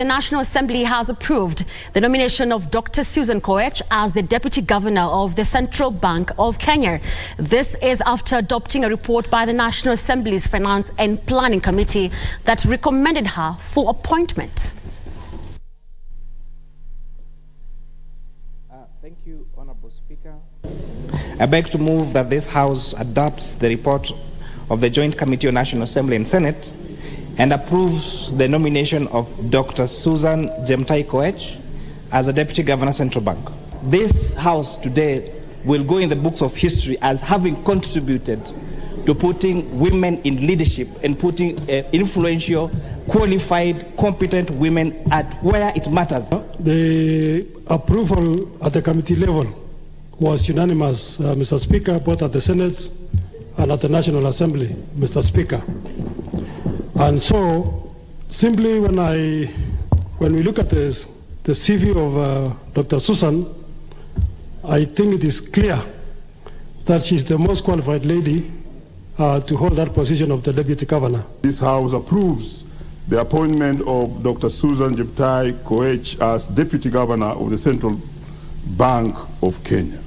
The National Assembly has approved the nomination of Dr. Susan Koech as the Deputy Governor of the Central Bank of Kenya. This is after adopting a report by the National Assembly's Finance and Planning Committee that recommended her for appointment. Thank you, Honorable Speaker. I beg to move that this House adopts the report of the Joint Committee on National Assembly and Senate and approves the nomination of Dr. Susan Jemtai Koech as a Deputy Governor, Central Bank. This House today will go in the books of history as having contributed to putting women in leadership and putting influential, qualified, competent women at where it matters. The approval at the committee level was unanimous, Mr. Speaker, both at the Senate and at the National Assembly, Mr. Speaker. And so, simply when we look at the CV of Dr. Susan, I think it is clear that she's the most qualified lady to hold that position of the Deputy Governor. This House approves the appointment of Dr. Susan Jemtai Koech as Deputy Governor of the Central Bank of Kenya.